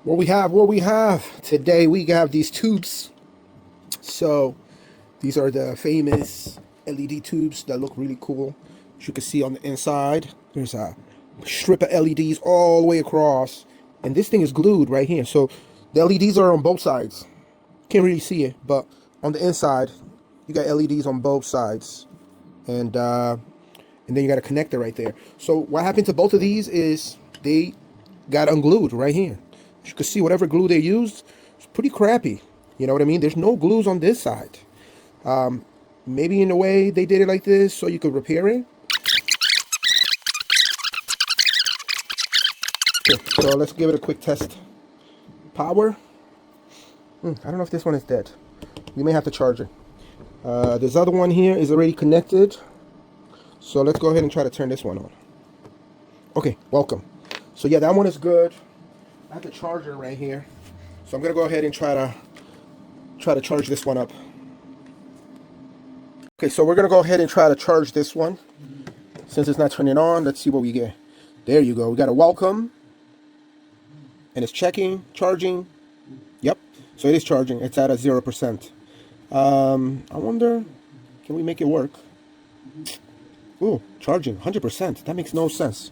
What we have today, we have these tubes. So these are the famous LED tubes that look really cool. As you can see on the inside, there's a strip of LEDs all the way across, and this thing is glued right here. So the LEDs are on both sides. Can't really see it, but on the inside, you got LEDs on both sides, and then you got a connector right there. So what happened to both of these is they got unglued right here. As you can see, whatever glue they used, it's pretty crappy. You know what I mean? There's no glues on this side. Maybe in a way they did it like this so you could repair it. Okay, so let's give it a quick test. Power. I don't know if this one is dead. We may have to charge it. This other one here is already connected. So let's go ahead and try to turn this one on. Okay, welcome. So yeah, that one is good. I have the charger right here. So I'm gonna go ahead and try to charge this one up. Okay, so we're gonna go ahead and try to charge this one. Since it's not turning on, let's see what we get. There you go. We got a welcome. And it's checking, charging. Yep. So it is charging. It's at a 0%. I wonder, can we make it work? Ooh, charging 100%. That makes no sense.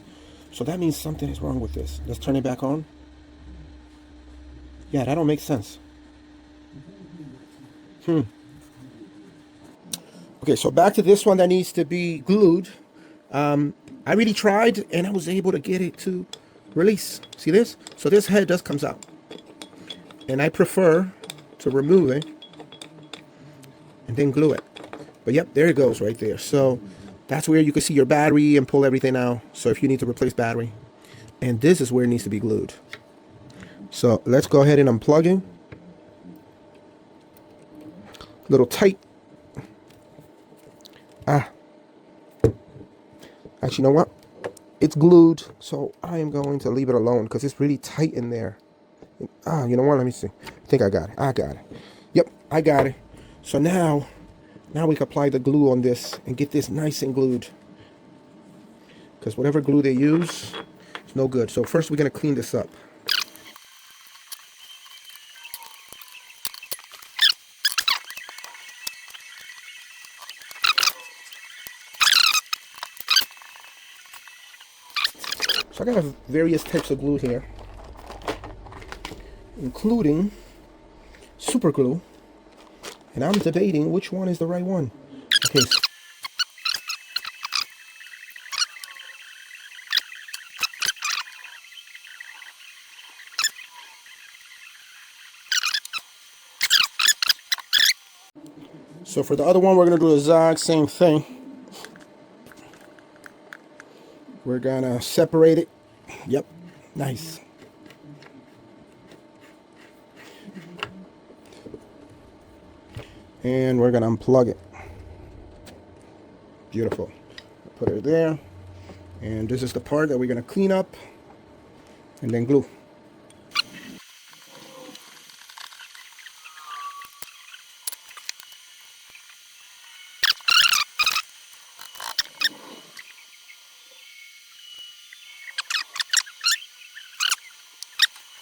So that means something is wrong with this. Let's turn it back on. Yeah, that don't make sense. Okay, so back to this one that needs to be glued. I really tried, and I was able to get it to release. See this? So this head just comes out. And I prefer to remove it and then glue it. But yep, there it goes right there. So that's where you can see your battery and pull everything out. So if you need to replace battery. And this is where it needs to be glued. So let's go ahead and unplug it. Little tight. Actually, you know what? It's glued, so I am going to leave it alone because it's really tight in there. You know what? Let me see. I think I got it. I got it. Yep, I got it. So now we can apply the glue on this and get this nice and glued. Because whatever glue they use, it's no good. So first we're going to clean this up. So I got various types of glue here, including super glue, and I'm debating which one is the right one. Okay. So for the other one, we're going to do the exact same thing. We're going to separate it. Yep, nice. And we're going to unplug it. Beautiful. Put it there. And this is the part that we're going to clean up and then glue.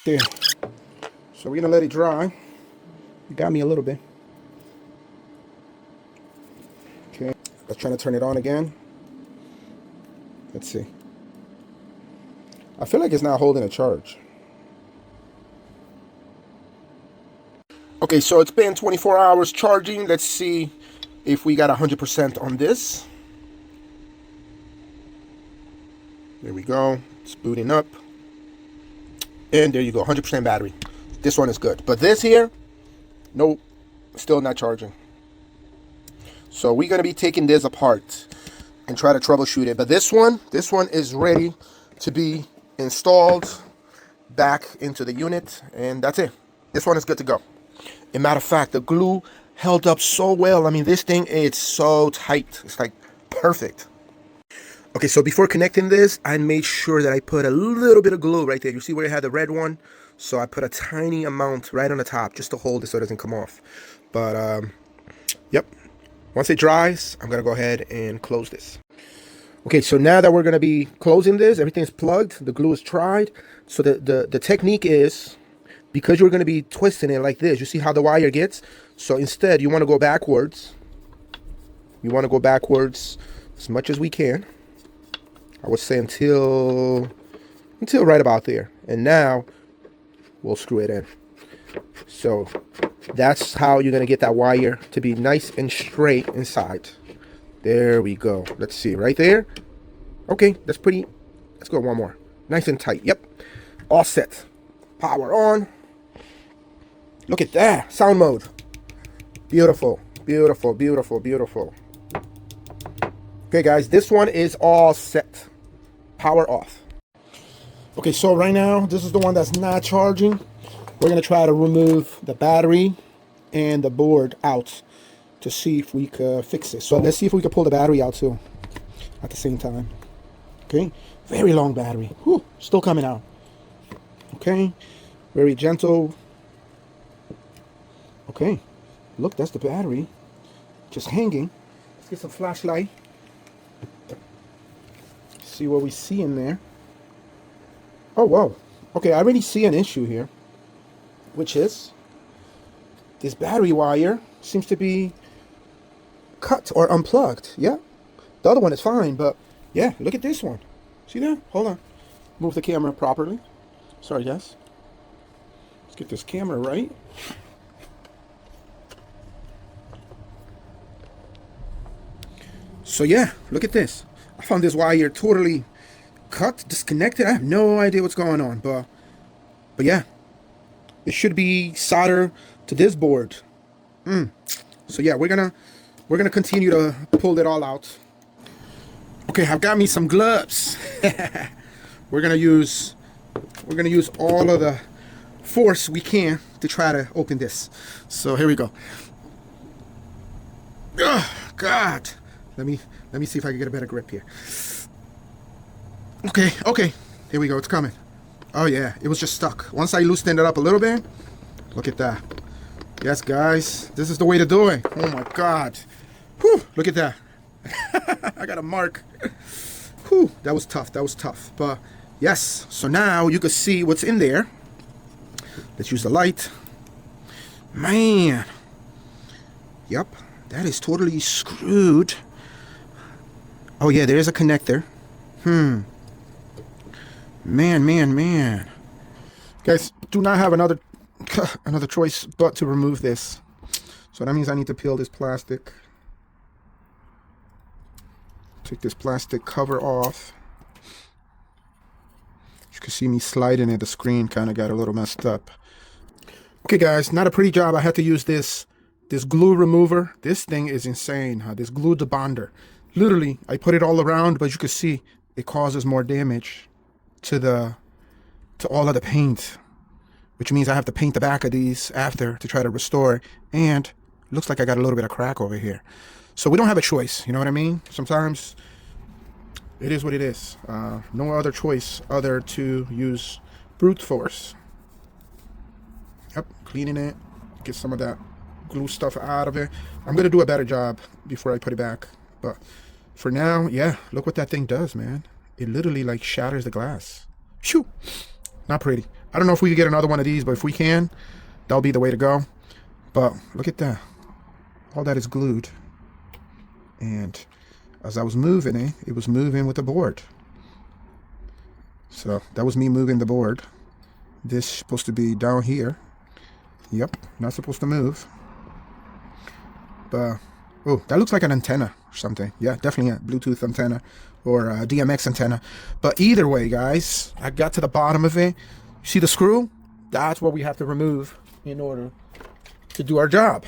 There. So we're gonna let it dry. You got me a little bit. Okay, let's try to turn it on again. Let's see. I feel like it's not holding a charge. Okay, so it's been 24 hours charging. Let's see if we got 100% on this. There we go. It's booting up. And there you go, 100% battery. This one is good. But this here, nope, still not charging. So we're going to be taking this apart and try to troubleshoot it. But this one is ready to be installed back into the unit. And that's it. This one is good to go. As a matter of fact, the glue held up so well. I mean, this thing is so tight. It's like perfect. Okay, so before connecting this, I made sure that I put a little bit of glue right there. You see where it had the red one? So I put a tiny amount right on the top just to hold it so it doesn't come off. But, yep. Once it dries, I'm going to go ahead and close this. Okay, so now that we're going to be closing this, everything's plugged. The glue is tried. So the technique is because you're going to be twisting it like this, you see how the wire gets? So instead, you want to go backwards. You want to go backwards as much as we can. I would say until right about there. And now we'll screw it in. So that's how you're going to get that wire to be nice and straight inside. There we go. Let's see, right there. Okay, that's pretty. Let's go one more. Nice and tight. Yep. All set. Power on. Look at that. Sound mode. Beautiful. Beautiful, beautiful, beautiful. Okay, guys, this one is all set. Power off. Okay, so right now, this is the one that's not charging. We're going to try to remove the battery and the board out to see if we could fix it. So let's see if we can pull the battery out too at the same time. Okay, very long battery. Whew, still coming out. Okay, very gentle. Okay, look, that's the battery just hanging. Let's get some flashlight. See what we see in there. Oh, whoa. Okay, I already see an issue here, which is this battery wire seems to be cut or unplugged. Yeah, the other one is fine, but yeah, look at this one. See that? Hold on. Move the camera properly. Sorry, guys. Let's get this camera right. So yeah, look at this. I found this wire totally cut, disconnected. I have no idea what's going on, but yeah, it should be solder to this board. So yeah, we're gonna continue to pull it all out. Okay, I've got me some gloves. we're gonna use all of the force we can to try to open this. So here we go. Oh, God. Let me see if I can get a better grip here. Okay. Here we go. It's coming. Oh yeah, it was just stuck. Once I loosened it up a little bit, look at that. Yes, guys, this is the way to do it. Oh my God. Whew, look at that. I got a mark. Whew, that was tough. But yes, so now you can see what's in there. Let's use the light. Man. Yep, that is totally screwed. Oh yeah, there is a connector. Man. Guys, do not have another choice but to remove this. So that means I need to peel this plastic. Take this plastic cover off. You can see me sliding it. The screen kind of got a little messed up. Okay, guys, not a pretty job. I had to use this glue remover. This thing is insane, huh? This glue debonder. Literally, I put it all around, but you can see it causes more damage to all of the paint, which means I have to paint the back of these after to try to restore. And it looks like I got a little bit of crack over here. So we don't have a choice, you know what I mean? Sometimes it is what it is. No other choice other to use brute force. Yep, cleaning it, get some of that glue stuff out of it. I'm gonna do a better job before I put it back. But for now, yeah, look what that thing does, man. It literally like shatters the glass. Shoo! Not pretty. I don't know if we can get another one of these, but if we can, that'll be the way to go. But look at that. All that is glued. And as I was moving it, it was moving with the board. So that was me moving the board. This is supposed to be down here. Yep, not supposed to move. But, oh, that looks like an antenna or something. Yeah, definitely a Bluetooth antenna or a DMX antenna. But either way, guys, I got to the bottom of it. You see the screw? That's what we have to remove in order to do our job.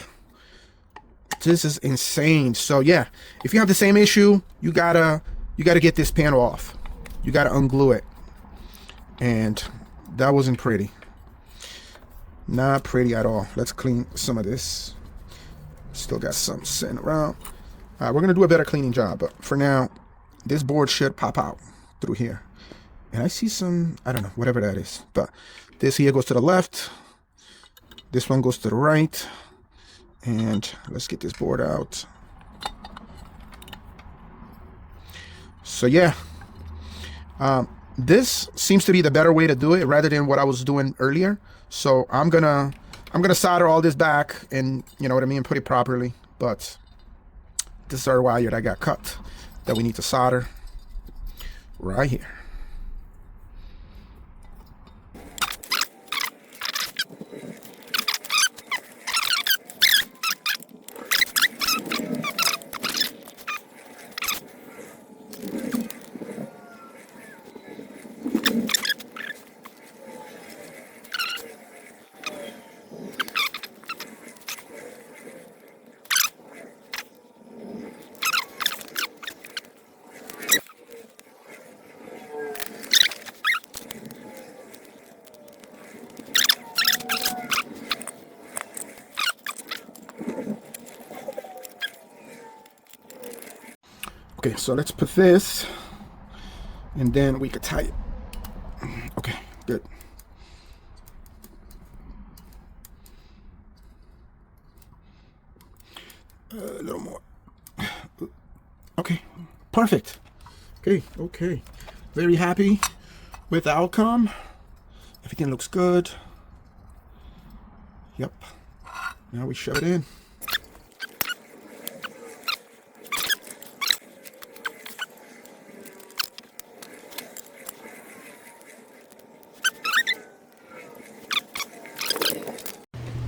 This is insane. So yeah, if you have the same issue, you gotta get this panel off. You gotta unglue it. And that wasn't pretty. Not pretty at all. Let's clean some of this. Still got some sitting around. We're gonna do a better cleaning job, but for now, this board should pop out through here. And I see some, I don't know, whatever that is. But this here goes to the left. This one goes to the right. And let's get this board out. So yeah, this seems to be the better way to do it rather than what I was doing earlier. So I'm gonna solder all this back and, you know what I mean, put it properly. But this is our wire that got cut that we need to solder right here. Okay, so let's put this, and then we could tie it. Okay, good. A little more. Okay, perfect. Okay. Very happy with the outcome. Everything looks good. Yep. Now we shove it in.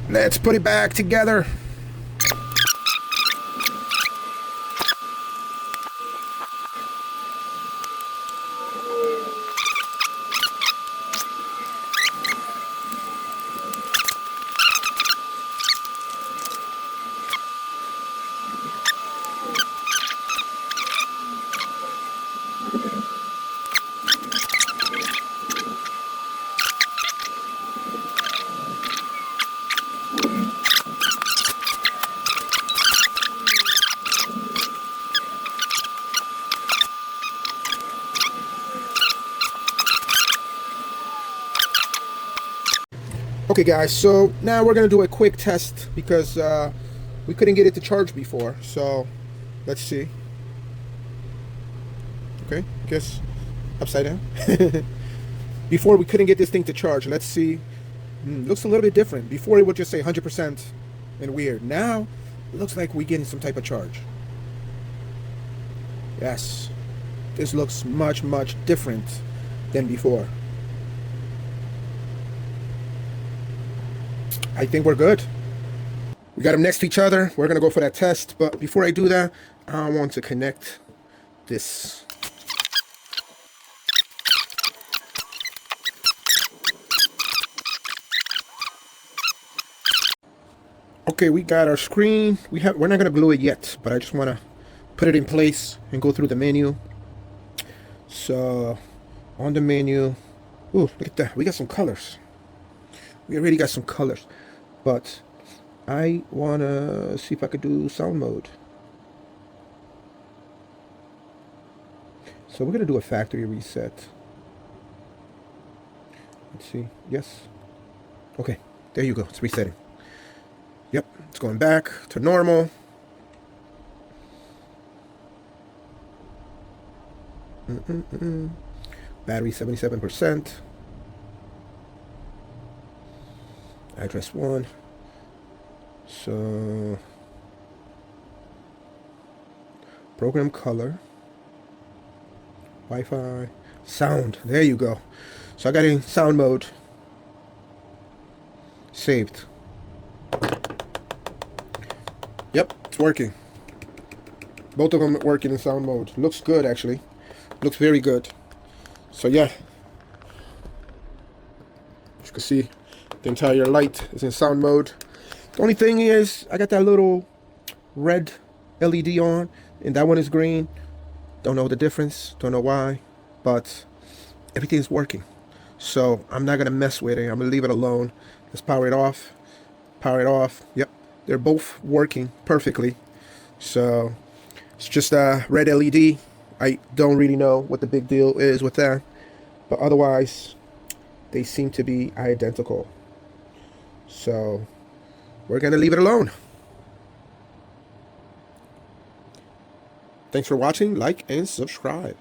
Let's put it back together. Okay guys, so now we're gonna do a quick test because we couldn't get it to charge before. So let's see. Okay, guess upside down. Before we couldn't get this thing to charge. Let's see. Looks a little bit different. Before it would just say 100% and weird. Now it looks like we're getting some type of charge. Yes, this looks much different than before. I think we're good. We got them next to each other. We're gonna go for that test, but before I do that, I want to connect this. Okay, we got our screen. We're not gonna glue it yet, but I just wanna put it in place and go through the menu. So on the menu, ooh, look at that. We got some colors. We already got some colors. But I want to see if I could do sound mode. So we're going to do a factory reset. Let's see. Yes. Okay. There you go. It's resetting. Yep. It's going back to normal. Battery 77%. Address 1. So program color, Wi-Fi, sound. There you go. So I got in sound mode. Saved. Yep, it's working. Both of them working in sound mode. Looks good actually. Looks very good. So yeah. As you can see, the entire light is in sound mode. The only thing is, I got that little red LED on, and that one is green. Don't know the difference, don't know why, but everything's working. So I'm not gonna mess with it. I'm gonna leave it alone. Let's power it off. Power it off. Yep, they're both working perfectly. So it's just a red LED. I don't really know what the big deal is with that, but otherwise they seem to be identical. So we're gonna leave it alone. Thanks for watching, like and subscribe.